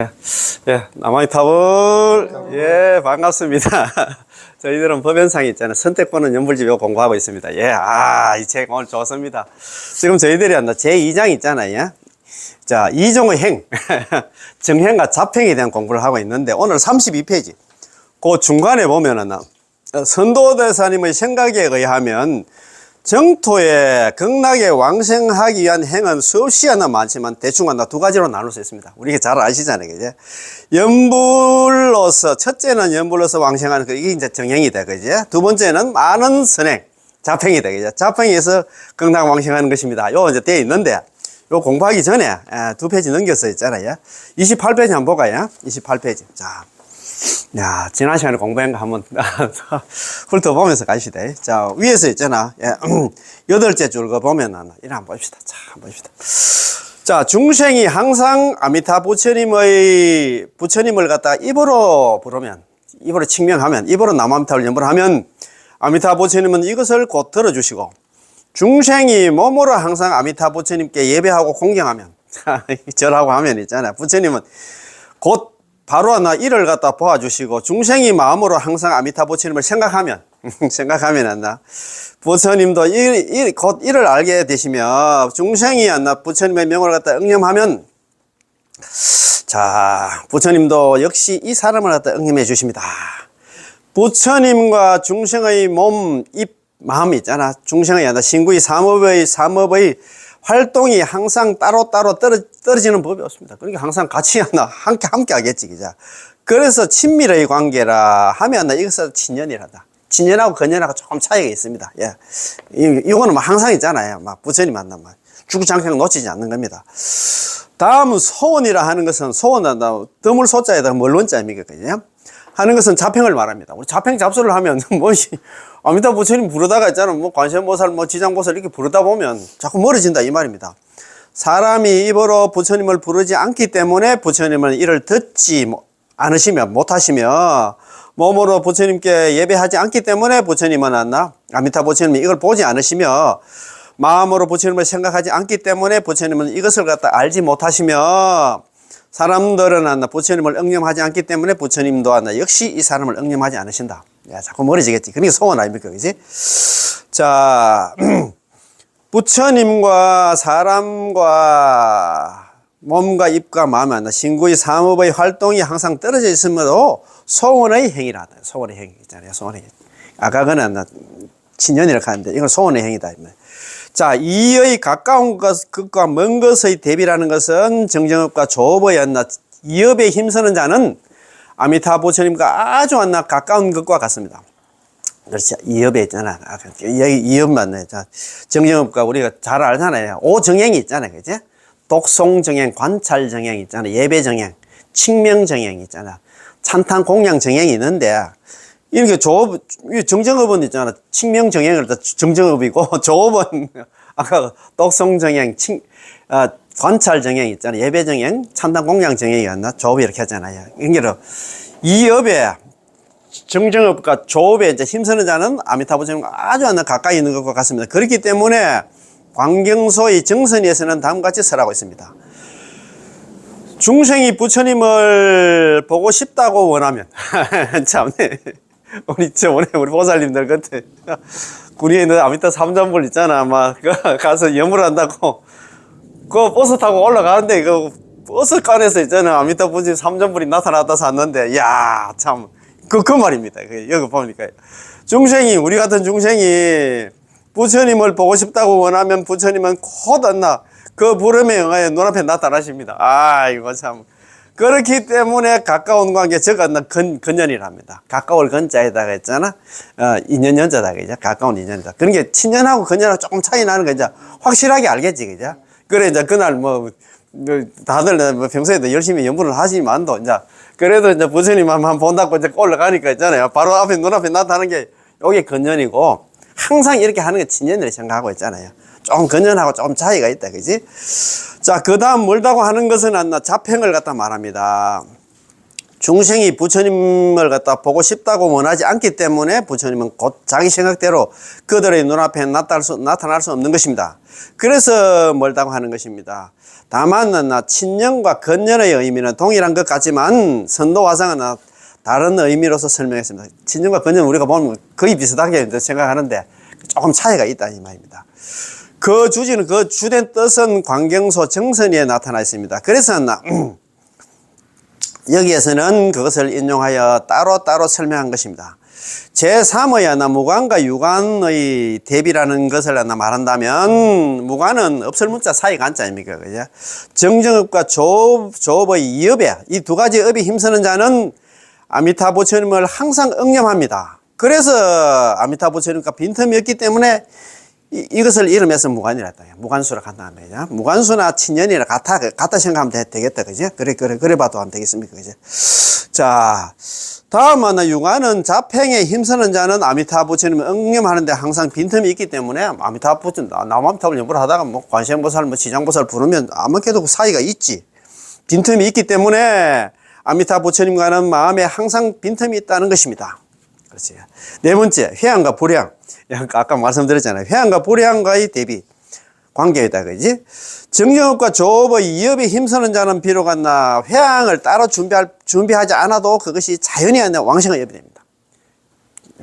예, 남아이타블, 예, 반갑습니다. 저희들은 법연상이 있잖아요. 선택권은 연불집요 공부하고 있습니다. 예, 이 책 오늘 좋습니다. 지금 저희들이 한다 제2장 있잖아요. 자, 이종의 행, 정행과 잡행에 대한 공부를 하고 있는데, 오늘 32페이지. 그 중간에 보면은, 선도대사님의 생각에 의하면, 정토에 극락에 왕생하기 위한 행은 수없이 하나 많지만 대충 하나 두 가지로 나눌 수 있습니다. 우리가 잘 아시잖아요. 그죠? 연불로서, 첫째는 연불로서 왕생하는 거, 이게 이제 정행이다. 그죠? 두 번째는 많은 선행, 잡행이다. 그죠? 잡행에서 극락 왕생하는 것입니다. 요 이제 되어 있는데, 요 공부하기 전에, 두 페이지 넘겼어 있잖아요. 28페이지 한번 볼까요? 28페이지. 자. 야, 지난 시간에 공부한 거 한번 훑어보면서 가시다. 자, 위에서 있잖아. 여덟째 줄 거 보면은, 이래 한번 봅시다. 자, 한번 봅시다. 자, 중생이 항상 아미타 부처님을 갖다 입으로 부르면, 입으로 칭명하면, 입으로 남아미타를 연불하면, 아미타 부처님은 이것을 곧 들어주시고, 중생이 몸으로 항상 아미타 부처님께 예배하고 공경하면, 절하고 하면 있잖아. 부처님은 곧 바로 하나 이를 갖다 보아주시고, 중생이 마음으로 항상 아미타 부처님을 생각하면 한다. 부처님도 곧 이를 알게 되시며, 중생이 한나 부처님의 명을 갖다 응념하면, 자, 부처님도 역시 이 사람을 갖다 응념해 주십니다. 부처님과 중생의 몸, 입, 마음이 있잖아. 중생의 한나 신구의 삼업의 활동이 항상 따로따로 떨어지는 법이 없습니다. 그러니까 항상 같이 하나, 함께 하겠지, 그죠? 그래서 친밀의 관계라 하면 이것은 친연이라다. 친연하고 근연하고 조금 차이가 있습니다. 예. 이거는 막 항상 있잖아요. 막 부처님 만나면 주구장창 놓치지 않는 겁니다. 다음 소원이라 하는 것은 소원은 드물 소자에다가 멀원자입니까? 그죠? 하는 것은 자평을 말합니다. 우리 자평 잡수를 하면 아미타 부처님 부르다가 있잖아. 관세음보살, 지장보살 이렇게 부르다 보면 자꾸 멀어진다 이 말입니다. 사람이 입으로 부처님을 부르지 않기 때문에 부처님은 이를 듣지 않으시며 못하시며, 몸으로 부처님께 예배하지 않기 때문에 부처님은 아미타 부처님이 이걸 보지 않으시며, 마음으로 부처님을 생각하지 않기 때문에 부처님은 이것을 갖다 알지 못하시며, 사람들은 부처님을 응념하지 않기 때문에 부처님도 역시 이 사람을 응념하지 않으신다. 야, 자꾸 멀어지겠지. 그러니까 소원 아닙니까? 그지? 자, 부처님과 사람과 몸과 입과 마음, 신구의 삼업의 활동이 항상 떨어져 있으므로 소원의 행위라. 소원의 행위 있잖아요. 소원의 행위. 아까 그는 친연이라고 하는데 이건 소원의 행위다. 자, 이의 가까운 것과 먼 것의 대비라는 것은 정정업과 조업의 이업에 힘쓰는 자는 아미타 부처님과 아주 가까운 것과 같습니다. 그렇지. 이업에 있잖아. 이업 맞네. 자, 정정업과 우리가 잘 알잖아요. 오정행이 있잖아요. 그지? 독송정행, 관찰정행 있잖아. 예배정행, 칭명정행 있잖아. 찬탄 공양 정행이 있는데, 이렇게 조업, 정정업은 있잖아. 칭명정행을 정정업이고, 조업은 아까 독송정행, 관찰정행 있잖아. 예배정행, 찬탄 공양 정행이었나? 조업이 이렇게 하잖아요. 그러니까 이 업에 정정업과 조업에 이제 힘쓰는 자는 아미타 부처님과 아주 가까이 있는 것과 같습니다. 그렇기 때문에 광경소의 정선에서는 다음과 같이 설하고 있습니다. 중생이 부처님을 보고 싶다고 원하면 참네. 우리 보살님들 같아. 구리에 있는 아미타 삼전불 있잖아. 막 가서 염불한다고 그 버스 타고 올라가는데 그 버스 칸에서 있잖아. 아미타 부처님 삼전불이 나타났다 샀는데, 야, 참 그 말입니다. 여기 보니까 우리 같은 중생이 부처님을 보고 싶다고 원하면 부처님은 곧 그 부름에 응하여 눈앞에 나타나십니다. 이거 참. 그렇기 때문에 가까운 관계, 근연이랍니다. 가까울 근자에다가 있잖아. 인연연자다, 그죠? 가까운 인연이다. 그러니까 친연하고 근연하고 조금 차이 나는 거 이제 확실하게 알겠지, 그죠? 그래, 이제 그날 다들 평소에도 열심히 연불을 하지만도 이제 그래도 이제 부처님 한번 본다고 이제 올라가니까 있잖아요. 바로 눈앞에 나타나는 게 요게 근연이고, 항상 이렇게 하는 게 친연이라고 생각하고 있잖아요. 조금 근연하고 조금 차이가 있다, 그지? 자, 그 다음 멀다고 하는 것은 자평을 갖다 말합니다. 중생이 부처님을 갖다 보고 싶다고 원하지 않기 때문에 부처님은 곧 자기 생각대로 그들의 눈앞에 나타날 수 없는 것입니다. 그래서 멀다고 하는 것입니다. 다만 친년과 건년의 의미는 동일한 것 같지만 선도화상은 다른 의미로서 설명했습니다. 친년과 건년 우리가 보면 거의 비슷하게 생각하는데 조금 차이가 있다 이 말입니다. 그 주지는 그 주된 뜻은 광경소 정선이에 나타나 있습니다. 그래서 여기에서는 그것을 인용하여 따로 설명한 것입니다. 제3의 무관과 유관의 대비라는 것을 말한다면, 무관은 업설문자 사이 간자입니까? 그죠? 정정업과 조업의 이업에, 이 두 가지 업이 힘쓰는 자는 아미타 부처님을 항상 응념합니다. 그래서 아미타 부처님과 빈틈이 없기 때문에 이것을 이름해서 무관이라 했다. 무관수라 간다는 거죠. 무관수나 친연이라 같다 생각하면 되겠다. 그죠? 그래 봐도 안 되겠습니까? 그죠? 자, 다음은 유관은 자팽에 힘쓰는 자는 아미타 부처님을 응념하는데 항상 빈틈이 있기 때문에 아미타 부처님, 남아미타불 연구를 하다가 관세음보살, 지장보살 부르면 아무래도 그 사이가 있지. 빈틈이 있기 때문에 아미타 부처님과는 마음에 항상 빈틈이 있다는 것입니다. 그렇지. 네 번째, 회양과 불향. 아까 말씀드렸잖아요. 회양과 불향과의 대비 관계이다. 그지? 정정업과 조업의 이업에 힘쓰는 자는 비록 회양을 따로 준비하지 않아도 그것이 자연히 왕성의 업이 됩니다.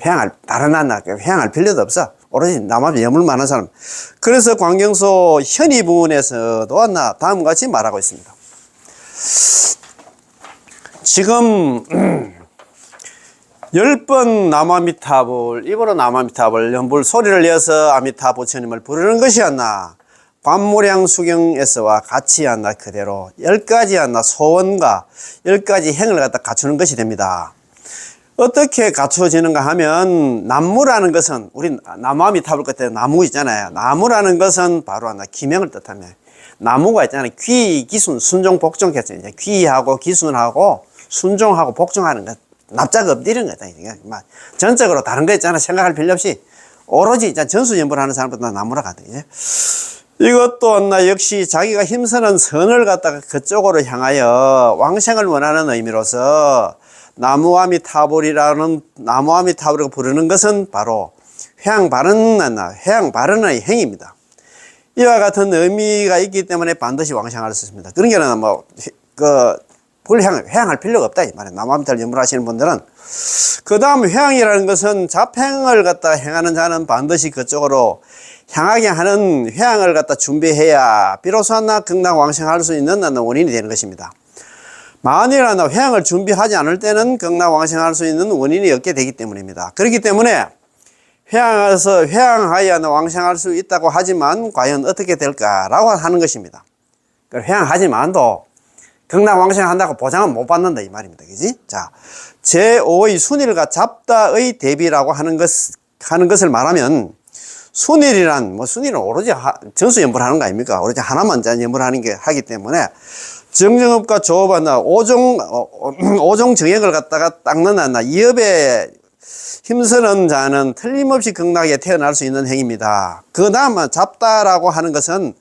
회양할 필요도 없어. 오로지 남한테 염을 많은 사람. 그래서 광경소 현의 부분에서도 다음과 같이 말하고 있습니다. 지금 10번 남아미타불, 입으로 남아미타불, 연불 소리를 내어서 아미타 부처님을 부르는 것이었나, 관무량수경에서와 같이 그대로 10가지 소원과 10가지 행을 갖추는 것이 됩니다. 어떻게 갖추어지는가 하면, 나무라는 것은, 우리 남아미타불 끝에 나무 있잖아요. 나무라는 것은 바로 기명을 뜻하며, 나무가 있잖아요. 귀, 기순, 순종, 복종 했죠. 귀하고 기순하고 순종하고 복종하는 것. 납작 엎드리는 거다. 전적으로 다른 거 있잖아. 생각할 필요 없이 오로지 전수연불 하는 사람보다 나무라 가다. 이것도 역시 자기가 힘쓰는 선을 갖다가 그쪽으로 향하여 왕생을 원하는 의미로서 나무아미타불이라고 부르는 것은 바로 회양 바른의 행입니다. 이와 같은 의미가 있기 때문에 반드시 왕생할 수 있습니다. 그런 게는 회양할 필요가 없다 이 말이에요. 남아미타를 연불하시는 분들은. 그 다음 회양이라는 것은 자팽을 행하는 자는 반드시 그쪽으로 향하게 하는 회양을 준비해야 비로소 극락왕생할 수 있는 원인이 되는 것입니다. 만일 회양을 준비하지 않을 때는 극락왕생할 수 있는 원인이 없게 되기 때문입니다. 그렇기 때문에 회양하여 왕생할 수 있다고 하지만 과연 어떻게 될까라고 하는 것입니다. 회양하지만도 극락왕생 한다고 보장은 못 받는다 이 말입니다. 그지? 자, 제5의 순일과 잡다의 대비라고 하는 것을 말하면, 순일은 오로지 전수연불하는 거 아닙니까? 오로지 하나만 연불하는 게 하기 때문에 정정업과 조업은 오종 정액을 닦는 이업에 힘쓰는 자는 틀림없이 극락에 태어날 수 있는 행입니다. 그 다음 잡다라고 하는 것은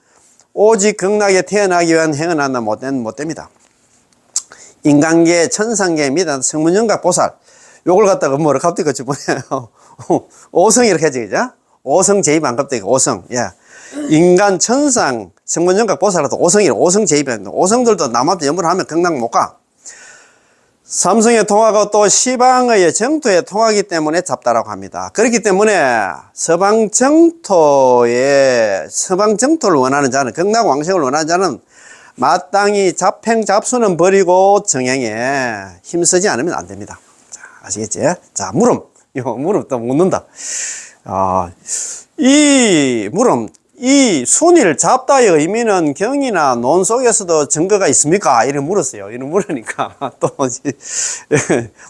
오직 극락에 태어나기 위한 행은 못 됩니다. 인간계, 천상계 및 성문영각 보살, 요걸 뭐를 갑자기 집어내요. 오성 이렇게 하지, 그죠? 오성 제입 안 갑자기 오성. 예. 인간, 천상, 성문영각 보살도 오성 제입이에요. 오성들도 남한테 연불하면 극락 못 가. 삼성에 통하고 또 시방의 정토에 통하기 때문에 잡다라고 합니다. 그렇기 때문에 서방 정토를 원하는 자는, 극락 왕생을 원하는 자는 마땅히 자팽 잡수는 버리고 정행에 힘쓰지 않으면 안 됩니다. 자, 아시겠지? 자, 물음 또 묻는다. 이 순일 잡다의 의미는 경이나 논 속에서도 증거가 있습니까? 이렇게 물었어요. 이렇게 물으니까 또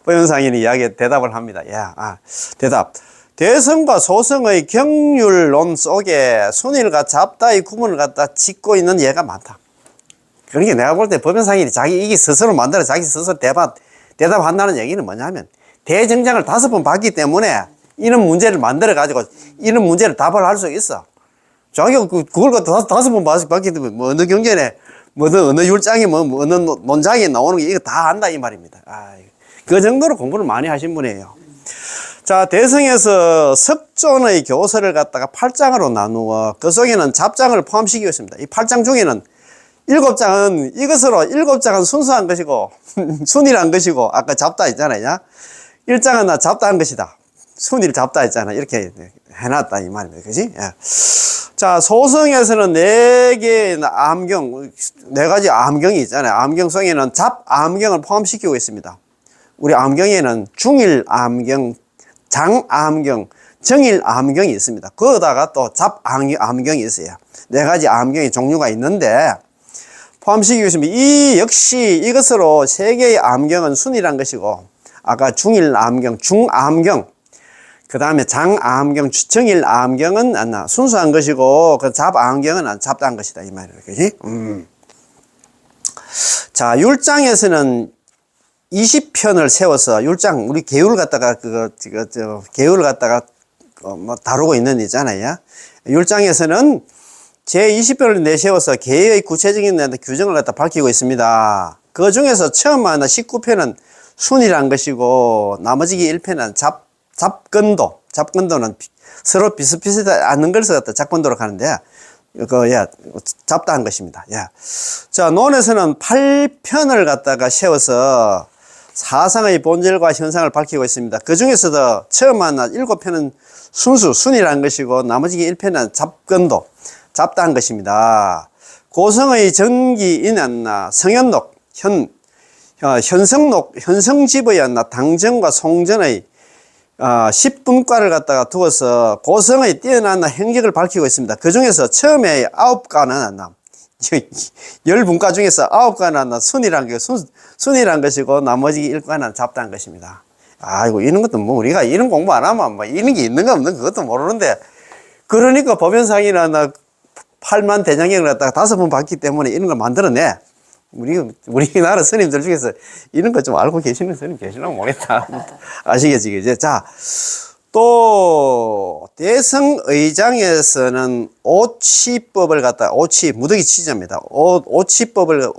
보현상인이 대답을 합니다. 대답. 대성과 소성의 경률론 속에 순일과 잡다의 구분을 짓고 있는 예가 많다. 그러니까 내가 볼 때 법연상인이 이게 스스로 만들어 자기 스스로 대답한다는 얘기는 뭐냐면, 대정장을 5번 봤기 때문에 이런 문제를 만들어 가지고 이런 문제를 답을 할 수 있어. 자기가 그걸 갖다 5번 봤기 때문에 어느 경전에 어느 율장이 어느 논장에 나오는 게 이거 다 안다 이 말입니다. 그 정도로 공부를 많이 하신 분이에요. 자, 대성에서 석존의 교서를 8장으로 나누어 그 속에는 잡장을 포함시키고 있습니다. 이 8장 중에는 일곱 장은 이것으로 일곱 장은 순수한 것이고 순이란 것이고 아까 잡다 했잖아요. 일장은 나 잡다 한 것이다. 순위를 잡다 했잖아. 이렇게 해놨다 이 말입니다. 그지? 예. 자, 소성에서는 네 개의 암경, 네 가지 암경이 있잖아요. 암경성에는 잡암경을 포함시키고 있습니다. 우리 암경에는 중일암경, 장암경, 정일암경이 있습니다. 거기다가 또 잡암경이 있어요. 네 가지 암경의 종류가 있는데 포함시키고 있습니다. 이 역시 이것으로 세 개의 암경은 순이란 것이고 아까 중일암경, 중암경, 그 다음에 장암경, 정일암경은 순수한 것이고 그 잡암경은 잡다한 것이다 이 말이에요. 그지? 자, 율장에서는 20편을 세워서 율장 우리 계율 갖다가 계율을 갖다가 다루고 있는 데 있잖아요. 율장에서는 제20편을 내세워서 계의 구체적인 규정을 갖다 밝히고 있습니다. 그 중에서 처음 하나 19편은 순이란 것이고 나머지 1편은 잡건도는 서로 비슷비슷하지 않는 것을 갖다 잡건도로 가는데 잡다한 것입니다. 자, 논에서는 8편을 갖다가 세워서 사상의 본질과 현상을 밝히고 있습니다. 그 중에서도 처음 하나 7편은 순이란 것이고 나머지 1편은 잡건도, 잡다한 것입니다. 고성의 전기인 성현록, 현성록, 현성집의 당정과 송전의 10분과를 갖다가 두어서 고성의 뛰어난 행적을 밝히고 있습니다. 그 중에서 처음에 9가는 10분과 중에서 9가는 순이란 것이고 나머지 1과는 잡다한 것입니다. 아이고, 이런 것도 뭐 우리가 이런 공부 안 하면 뭐 이런 게 있는가 없는 그것도 모르는데 그러니까 법연상이나 8만 대장경을 갖다가 5번 봤기 때문에 이런 걸 만들어내. 우리나라 스님들 중에서 이런 거 좀 알고 계시는 스님 계시나 모르겠다. 아시겠지, 그제? 자, 또, 대성의장에서는 오치법을 오치, 무더기 치자입니다. 오치법을,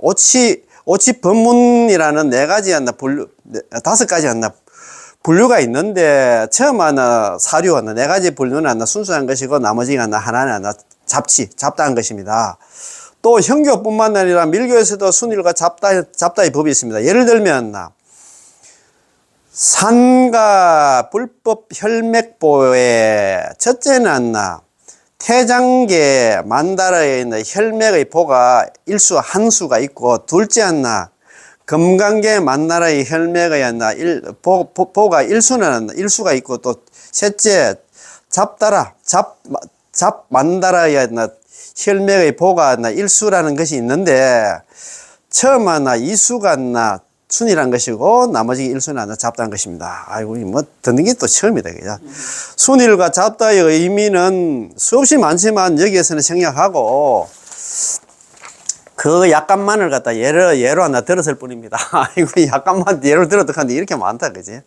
오치법문이라는 5가지 분류가 있는데, 처음 사류 네 가지 분류는 순수한 것이고, 나머지가 하나는 잡다한 것입니다. 또 형교뿐만 아니라 밀교에서도 순일과 잡다의 법이 있습니다. 예를 들면 산가 불법 혈맥보에 첫째는 태장계 만다라에 있는 혈맥의 보가 한수가 있고 둘째는 금강계 만나라의 혈맥의 보가 일수가 있고 또 셋째 잡만다라의 혈맥의 보가 일수라는 것이 있는데 처음 이수가 순이란 것이고 나머지 일수는 잡다한 것입니다. 아이고, 뭐 듣는 게 또 처음이다. 그죠? 순일과 잡다의 의미는 수없이 많지만 여기에서는 생략하고 그 약간만을 갖다 예로 하나 들었을 뿐입니다. 아이고, 약간만 예를 들어도 하는데 이렇게 많다. 그지?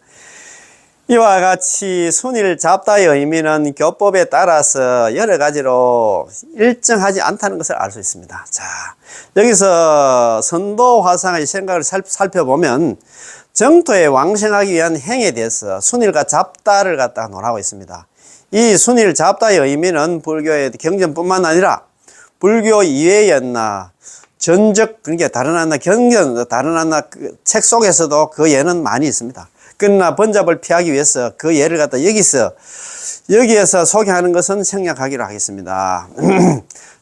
이와 같이 순일 잡다의 의미는 교법에 따라서 여러 가지로 일정하지 않다는 것을 알 수 있습니다. 자, 여기서 선도 화상의 생각을 살펴보면 정토에 왕생하기 위한 행에 대해서 순일과 잡다를 갖다가 논하고 있습니다. 이 순일 잡다의 의미는 불교의 경전뿐만 아니라 불교 이외의 전적, 그러니까 다른 경전, 다른 책 속에서도 그 예는 많이 있습니다. 그러나 번잡을 피하기 위해서 그 예를 갖다 여기에서 소개하는 것은 생략하기로 하겠습니다.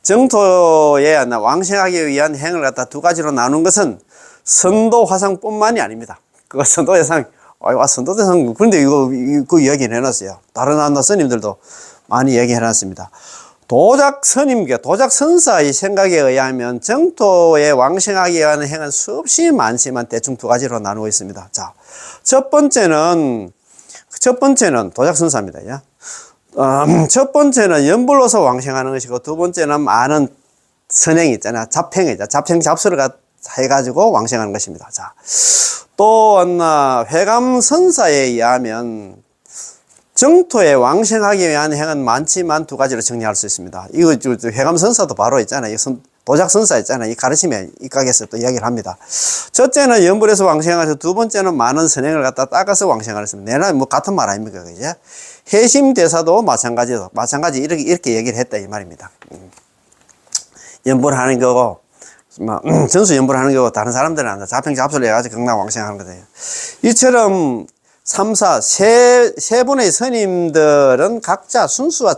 정토에 왕생하기 위한 행을 갖다 2가지로 나눈 것은 선도 화상뿐만이 아닙니다. 그 선도대상, 선도대상, 그런데 그 이야기를 해놨어요. 다른 스님들도 많이 얘기해놨습니다. 도작선임교, 도작선사의 생각에 의하면 정토에 왕생하기 위한 행은 수없이 많지만 대충 2가지로 나누고 있습니다. 자, 첫 번째는 도작선사입니다. 첫 번째는 연불로서 왕생하는 것이고, 두 번째는 많은 선행이 있잖아. 잡수를 해가지고 왕생하는 것입니다. 자, 또, 회감선사에 의하면 정토에 왕생하기 위한 행은 많지만 2가지로 정리할 수 있습니다. 이거 회감선사도 바로 있잖아요. 도작선사 있잖아요. 이 가르침에 입각해서 또 이야기를 합니다. 첫째는 연불에서 왕생하셔서 두 번째는 많은 선행을 갖다 닦아서 왕생하셨습니다. 내나 뭐 같은 말 아닙니까? 그죠? 해심대사도 마찬가지 이렇게 얘기를 했다 이 말입니다. 연불하는 거고 전수연불하는 거 다른 사람들은 안 돼. 자평잡소를 해가지고 극락왕생하는 거예요. 이처럼 3, 4, 세 분의 스님들은 각자 순수와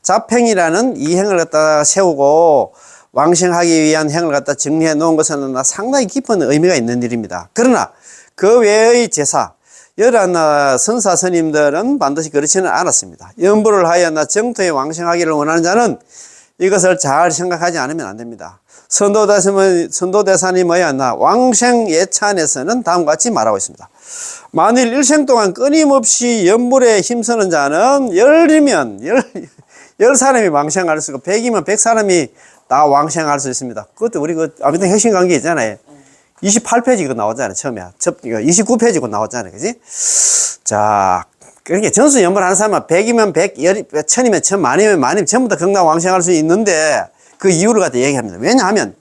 자평이라는 이 행을 갖다 세우고 왕생하기 위한 행을 갖다 정리해 놓은 것은 상당히 깊은 의미가 있는 일입니다. 그러나 그 외의 제사, 열한 선사 스님들은 반드시 그렇지는 않았습니다. 연불을 하여 정토에 왕생하기를 원하는 자는 이것을 잘 생각하지 않으면 안 됩니다. 선도대사님의 왕생 예찬에서는 다음과 같이 말하고 있습니다. 만일 일생 동안 끊임없이 연불에 힘쓰는 자는 10사람이 왕생할 수 있고 100이면 100사람이 다 왕생할 수 있습니다. 그것도 우리 아무튼 핵심 관계 있잖아요. 28페이지 그거 나오잖아요. 처음에. 29페이지 그거 나왔잖아요. 그지? 자, 그러니까 전수 연불하는 사람은 100이면 100, 1000이면 1000, 만이면 만이면 전부 다 극락 왕생할 수 있는데 그 이유를 갖다 얘기합니다. 왜냐하면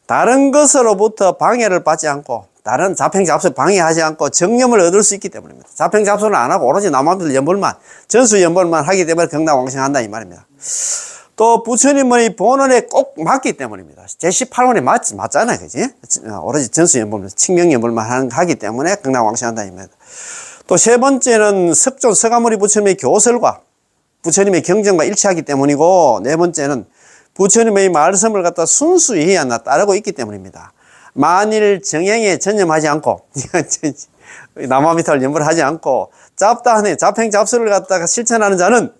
다른 것으로부터 방해를 받지 않고 다른 자평잡소 방해하지 않고 정념을 얻을 수 있기 때문입니다. 자평잡소는 안 하고 오로지 남한들 연불만 전수 연불만 하기 때문에 극락 왕생한다 이 말입니다. 또 부처님의 본원에 꼭 맞기 때문입니다. 제18원에 맞잖아요. 그지? 오로지 전수 연불만 칭명 연불만 하기 때문에 극락 왕생한다 이 말입니다. 또 세 번째는 석존 서가모니 부처님의 교설과 부처님의 경전과 일치하기 때문이고, 네 번째는 부처님의 말씀을 갖다 순수히 따르고 있기 때문입니다. 만일 정행에 전념하지 않고 남아미탈 연불하지 않고 잡다하네 자평잡소를 갖다가 실천하는 자는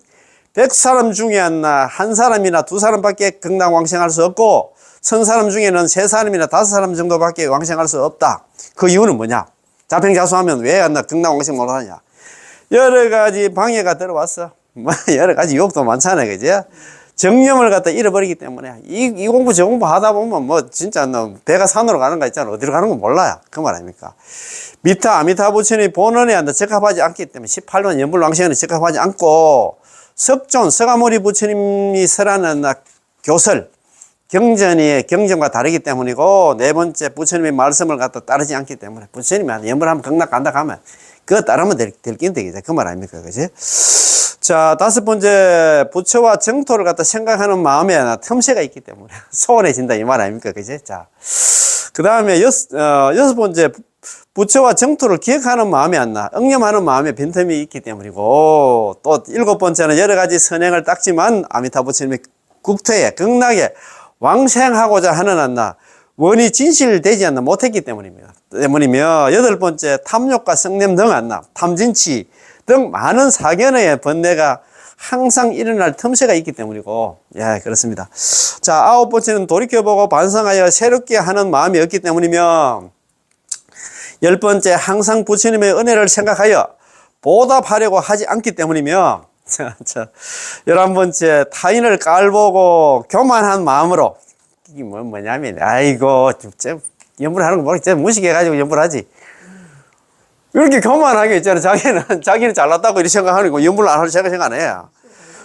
100사람 중에 한 사람이나 두 사람밖에 극락 왕생할 수 없고, 1000사람 중에는 3사람이나 5사람 정도밖에 왕생할 수 없다. 그 이유는 뭐냐? 자평잡소하면 왜 극락 왕생 못하냐? 여러 가지 방해가 들어왔어. 여러 가지 유혹도 많잖아요. 그죠? 정념을 갖다 잃어버리기 때문에 이 공부 저 공부 하다 보면 뭐 진짜 배가 산으로 가는 거 있잖아. 어디로 가는 거 몰라요. 그 말 아닙니까? 미타 아미타 부처님 본원에 적합하지 않기 때문에 18번 연불왕생에는 적합하지 않고, 석존 서가모니 부처님이 설하는 교설 경전과 다르기 때문이고, 네 번째 부처님의 말씀을 갖다 따르지 않기 때문에 부처님이 연불하면 극락 간다 하면 그거 따르면 될 낀 되겠죠. 그 말 아닙니까? 그지? 자, 다섯 번째, 부처와 정토를 갖다 생각하는 마음에 틈새가 있기 때문에 소원해진다 이 말 아닙니까? 그지? 자, 그 다음에 여섯 번째, 부처와 정토를 기억하는 마음이 응념하는 마음에 빈틈이 있기 때문이고, 또 일곱 번째는 여러 가지 선행을 닦지만 아미타 부처님의 국토에 극락에 왕생하고자 하는 원이 진실되지 못했기 때문이며, 여덟 번째, 탐욕과 성냄 등 탐진치 등 많은 사견의 번뇌가 항상 일어날 틈새가 있기 때문이고, 예, 그렇습니다. 자, 아홉 번째는 돌이켜보고 반성하여 새롭게 하는 마음이 없기 때문이며, 열 번째, 항상 부처님의 은혜를 생각하여 보답하려고 하지 않기 때문이며, 열한 번째, 타인을 깔보고 교만한 마음으로, 이게 뭐냐면, 아이고, 진짜 연불하는 거 모르겠지. 무식해가지고 연불하지. 이렇게 교만하게 있잖아. 자기는 잘났다고 이렇게 생각하는 거, 연불 안 할 생각 안 해요.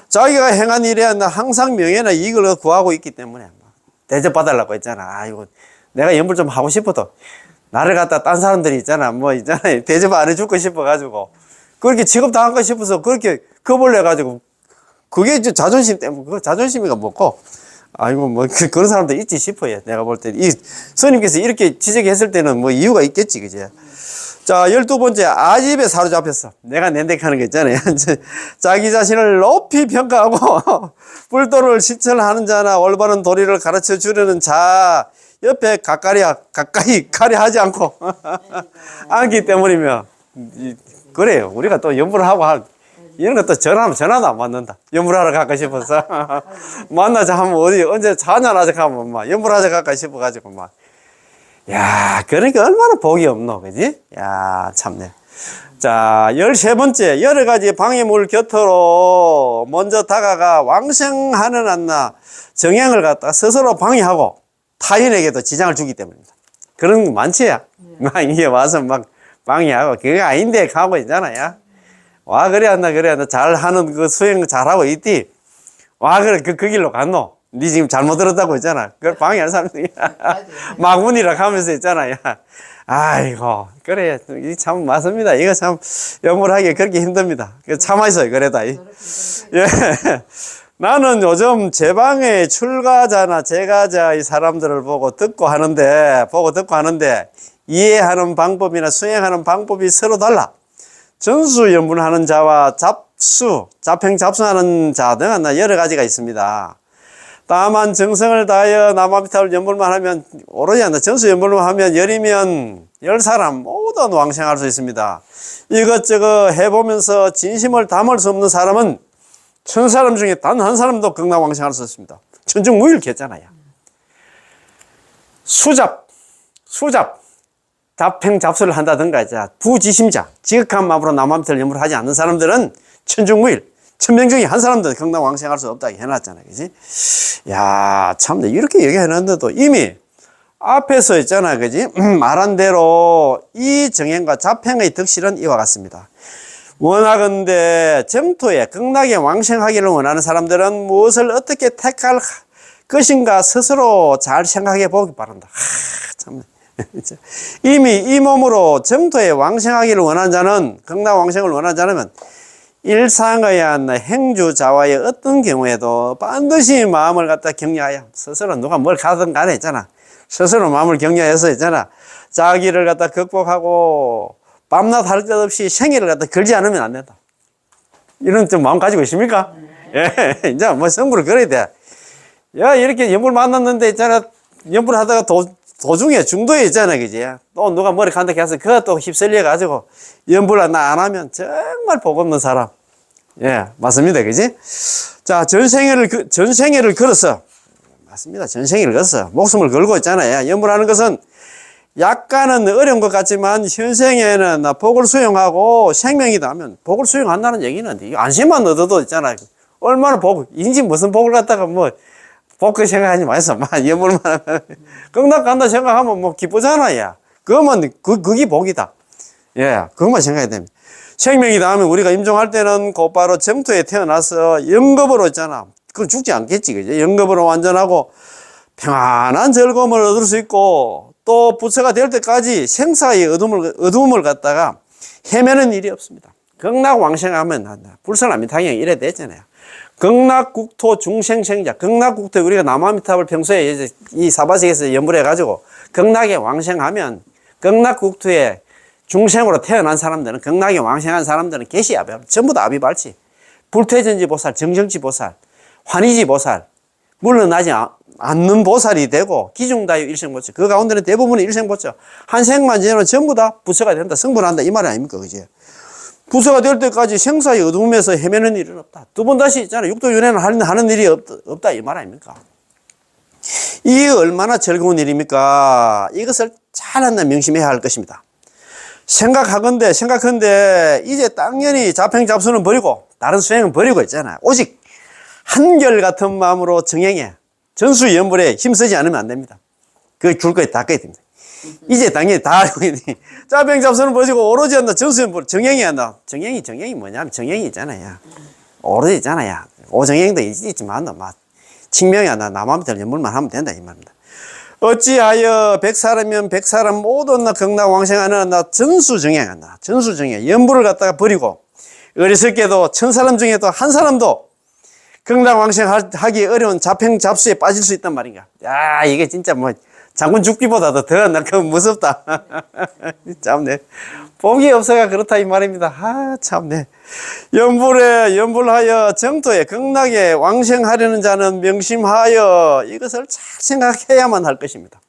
자기가 행한 일에 항상 명예나 이익을 구하고 있기 때문에 대접받으려고 했잖아. 아이고, 내가 연불 좀 하고 싶어도 나를 갖다 딴 사람들이 있잖아. 대접 안 해주고 싶어가지고 그렇게 취급당하고 싶어서 그렇게 겁을 내가지고, 그게 자존심 때문에, 그 자존심이가 뭐고, 아이고, 그런 사람도 있지 싶어요. 내가 볼 때. 스님께서 이렇게 지적했을 때는 이유가 있겠지, 그제? 자, 12번째, 아집에 사로잡혔어. 내가 nen데하는 거 있잖아요. 자기 자신을 높이 평가하고, 불도를 실천하는 자나 올바른 도리를 가르쳐 주려는 자, 옆에 가까이 가려 하지 않고, 않기 때문이며, 그래요. 우리가 또 연불을 하고, 이런 것도 전화도 안 받는다. 연불하러 갈까 싶어서. 만나자 하면 언제 한잔하자 하면 연불하자 갈까 싶어가지고 야, 그러니까 얼마나 복이 없노, 그지? 야, 참네. 자, 13번째, 여러 가지 방해물 곁으로 먼저 다가가 왕생하는 정행을 갖다 스스로 방해하고 타인에게도 지장을 주기 때문입니다. 그런 거 많지요? 이게 와서 방해하고, 그게 아닌데 가고 있잖아요. 와, 그래 한다. 잘하는 그 수행 잘하고 있디. 와, 그래, 그 길로 갔노. 니 지금 잘못 들었다고 했잖아. 그걸 방해하는 사람들이. 마군이라 하면서 있잖아요. 아이고, 그래. 참 맞습니다. 이거 참 연불하기 그렇게 힘듭니다. 참아있어요, 그래도. 예. 나는 요즘 제 방에 출가자나 제가자의 사람들을 보고 듣고 하는데 이해하는 방법이나 수행하는 방법이 서로 달라. 전수연분하는 자와 자평잡수하는 자 등 여러 가지가 있습니다. 다만 정성을 다하여 남아미타불 연불만 하면 오로지 전수연불만 하면 열이면 10사람 모두 왕생할 수 있습니다. 이것저것 해보면서 진심을 담을 수 없는 사람은 1000사람 중에 단 한 사람도 극락왕생할 수 없습니다. 천중무일겠잖아요. 수잡, 자평잡수를 한다든가 부지심자, 지극한 마음으로 남아미타불 연불을 하지 않는 사람들은 천중무일, 1000명 중에 한 사람도 극락왕생할 수 없다고 해놨잖아요. 그지? 야, 참, 이렇게 얘기해놨는데도 이미 앞에서 있잖아. 그지? 말한 대로 이 정행과 자평의 덕실은 이와 같습니다. 원하건대 정토에 극락에 왕생하기를 원하는 사람들은 무엇을 어떻게 택할 것인가 스스로 잘 생각해 보기 바란다. 참. 이미 이 몸으로 정토에 왕생하기를 원하는 자는, 극락 왕생을 원하는 자는 일상의 행주자와의 어떤 경우에도 반드시 마음을 갖다 격려하여, 스스로 누가 뭘 가든 간에 있잖아. 스스로 마음을 격려해서 있잖아. 자기를 갖다 극복하고 밤낮 할 것 없이 생애를 갖다 걸지 않으면 안 된다. 이런 좀 마음 가지고 있습니까? 예, 이제 뭐 성불을 걸어야 돼. 야, 이렇게 연불 만났는데 있잖아. 연불 하다가 도중에 중도에 있잖아. 그지? 또 누가 머리 간다고 해서 그것도 휩쓸려가지고 연불 나 안 하면 정말 복 없는 사람. 예, 맞습니다. 그지? 자, 전생애를 걸었어. 맞습니다. 전생애를 걸었어. 목숨을 걸고 있잖아요. 연불하는 것은 약간은 어려운 것 같지만 현생에는 복을 수용하고 생명이다 하면 복을 수용한다는 얘기는 안심만 얻어도 있잖아요. 얼마나 인지 무슨 복을 갖다가 복그 생각하지 마세요. 연불만 하면 극락 간다 생각하면 기쁘잖아요. 그거만 그게 복이다. 예, 그것만 생각해야 됩니다. 생명이다 하면 우리가 임종할 때는 곧바로 정토에 태어나서 영겁으로 있잖아. 그건 죽지 않겠지, 그죠? 영겁으로 완전하고 평안한 즐거움을 얻을 수 있고 또 부처가 될 때까지 생사의 어두움을 갖다가 헤매는 일이 없습니다. 극락 왕생하면 불설아미타경 이래 됐잖아요. 극락국토 중생생자, 극락국토에 우리가 남아미타불 평소에 이 사바sek에서 연불해가지고 극락에 왕생하면 극락국토에 중생으로 태어난 사람들은 극락에 왕생한 사람들은 계시아비 전부 다 아비발치, 불퇴전지 보살, 정정지 보살, 환희지 보살, 물러나지 않는 보살이 되고 기중다유 일생보처, 그 가운데는 대부분이 일생보처, 한 생만 지나면 전부 다 부처가 된다, 성불한다 이 말이 아닙니까? 그지? 부처가 될 때까지 생사의 어둠에서 헤매는 일은 없다. 두 번 다시 있잖아. 육도윤회는 하는 일이 없다 이 말 아닙니까? 이게 얼마나 즐거운 일입니까? 이것을 잘 한다 명심해야 할 것입니다. 생각하건대 이제 당연히 자평잡수는 버리고 다른 수행은 버리고 있잖아. 오직 한결같은 마음으로 정행해 전수연불에 힘쓰지 않으면 안 됩니다. 그 줄 거에 닦아야 됩니다. 이제 당연히 다 알고 있니. 자평잡수는 버리고 오로지 한다. 전수연불 정행해야 한다. 정행이 뭐냐면 정행이 있잖아요. 오로지 있잖아요. 오정행도 있지만 칭명이 안 나. 남아미타불 연불만 하면 된다 이 말입니다. 어찌하여 100사람이면 100사람 모두 극락 왕생하는 전수정행한다. 전수정행. 연불을 갖다가 버리고 어리석게도 1000사람 중에도 한 사람도 극락 왕생하기 어려운 자평잡수에 빠질 수 있단 말인가. 야, 이게 진짜 장군 죽기보다도 더 무섭다. 참네. 복이 없어가 그렇다 이 말입니다. 참네. 연불하여 정토에 극락에 왕생하려는 자는 명심하여 이것을 잘 생각해야만 할 것입니다.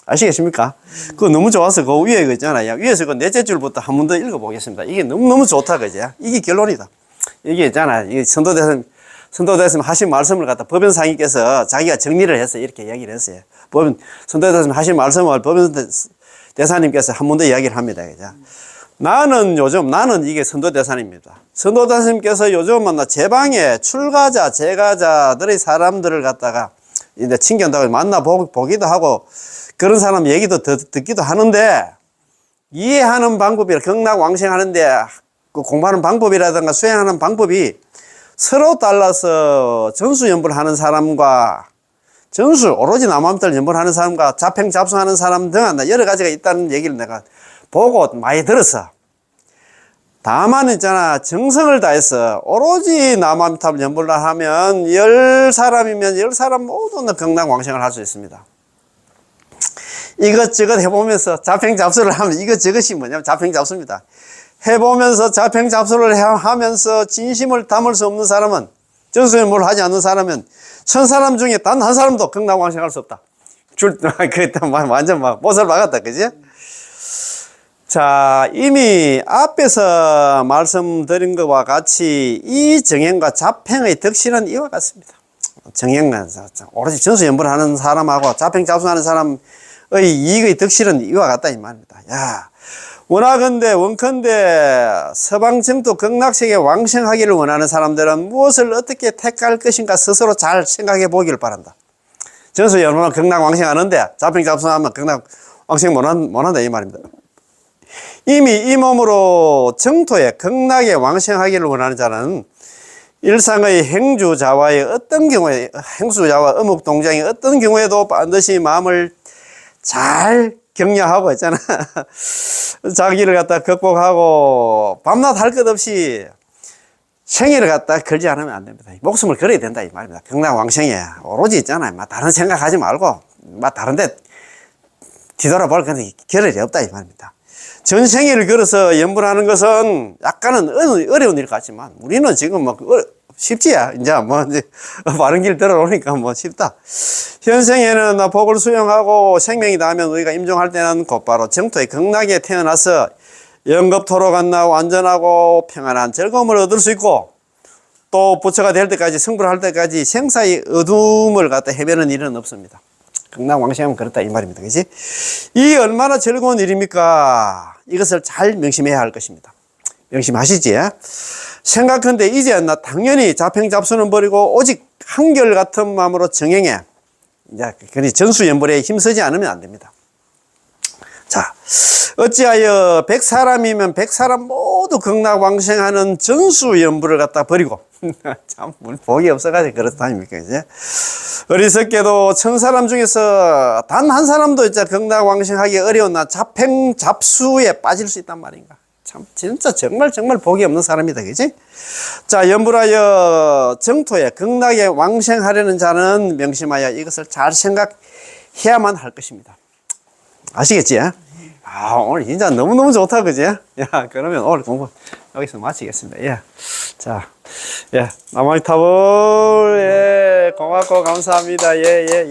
아시겠습니까? 그거 너무 좋아서 그 위에 그 있잖아요. 위에서 그 넷째 줄부터 한 번 더 읽어보겠습니다. 이게 너무너무 좋다, 그죠? 이게 결론이다. 이게 있잖아요. 이게 선도대스님 하신 말씀을 갖다 법연상인께서 자기가 정리를 해서 이렇게 이야기를 했어요. 선도대스님 하신 말씀을 법연대사님께서 한 번 더 이야기를 합니다. 그죠? 나는 이게 선도대사님입니다. 선도대사님께서 요즘은 제 방에 출가자, 제가자들의 사람들을 갖다가 이제 친견다고 만나보기도 하고 그런 사람 얘기도 듣기도 하는데 이해하는 방법이라 극락 왕생하는데 그 공부하는 방법이라든가 수행하는 방법이 서로 달라서 전수연불하는 사람과 오로지 남아미타불 연불하는 사람과 자평잡수하는 사람 등 여러 가지가 있다는 얘기를 내가 보고 많이 들었어. 다만 있잖아, 정성을 다해서 오로지 남아미탑을 연불을 하면 10사람이면 10사람 모두는 극락왕생을 할 수 있습니다. 이것저것 해보면서 자평잡수를 하면 이것저것이 뭐냐면 자평잡수입니다. 해보면서 자평잡수를 하면서 진심을 담을 수 없는 사람은, 전수연불을 하지 않는 사람은 1000사람 중에 단 한 사람도 극락왕생할 수 없다. 그때 완전 막 못을 박았다, 그지? 자, 이미 앞에서 말씀드린 것과 같이 이 정행과 자평의 덕실은 이와 같습니다. 정행은 오로지 전수연불을 하는 사람하고 자평잡수하는 사람의 이익의 덕실은 이와 같다 이 말입니다. 야, 원컨대 서방정토 극락세계 왕생하기를 원하는 사람들은 무엇을 어떻게 택할 것인가 스스로 잘 생각해 보기를 바란다. 전수연불은 극락왕생하는데 자평잡수하면 극락왕생 못한다 이 말입니다. 이미 이 몸으로 정토에 극락에 왕생하기를 원하는 자는 일상의 행주자와의 어떤 경우에, 행수자와 어묵동장의 어떤 경우에도 반드시 마음을 잘 격려하고 있잖아. 자기를 갖다 극복하고 밤낮 할 것 없이 생애를 갖다 걸지 않으면 안 됩니다. 목숨을 걸어야 된다 이 말입니다. 극락왕생에 오로지 있잖아요. 막 다른 생각하지 말고 막 다른데 뒤돌아볼 그런 겨를이 없다 이 말입니다. 전생애를 걸어서 연불하는 것은 약간은 어려운 일 같지만 우리는 지금 뭐 쉽지. 이제 뭐 이제 바른 길 들어오니까 뭐 쉽다. 현생에는 복을 수용하고 생명이 닿으면 우리가 임종할 때는 곧바로 정토의 극락에 태어나서 영겁토록 안나고 안전하고 평안한 즐거움을 얻을 수 있고, 또 부처가 될 때까지 성불을 할 때까지 생사의 어둠을 갖다 헤매는 일은 없습니다. 극락왕생하면 그렇다 이 말입니다. 그지? 이 얼마나 즐거운 일입니까? 이것을 잘 명심해야 할 것입니다. 명심하시지? 생각한데 이제 나 당연히 자평잡수는 버리고 오직 한결같은 마음으로 정행해. 이제 그니 전수연불에 힘쓰지 않으면 안 됩니다. 자, 어찌하여 100사람이면 100사람 모두 극락왕생하는 전수연불을 갖다 버리고 참 복이 없어가지고 그렇다 아닙니까? 이제 어리석게도 1000사람 중에서 단 한 사람도 이제 극락왕생하기 어려운 나 자평잡수에 빠질 수 있단 말인가? 참 진짜 정말 복이 없는 사람이다, 그지? 자, 연불하여 정토에 극락에 왕생하려는 자는 명심하여 이것을 잘 생각해야만 할 것입니다. 아시겠지? 아, 오늘 진짜 너무너무 좋다, 그지? 야, 그러면 오늘 공부 여기서 마치겠습니다. 예. 자, 예. 남아미타불, 예. 고맙고 감사합니다. 예.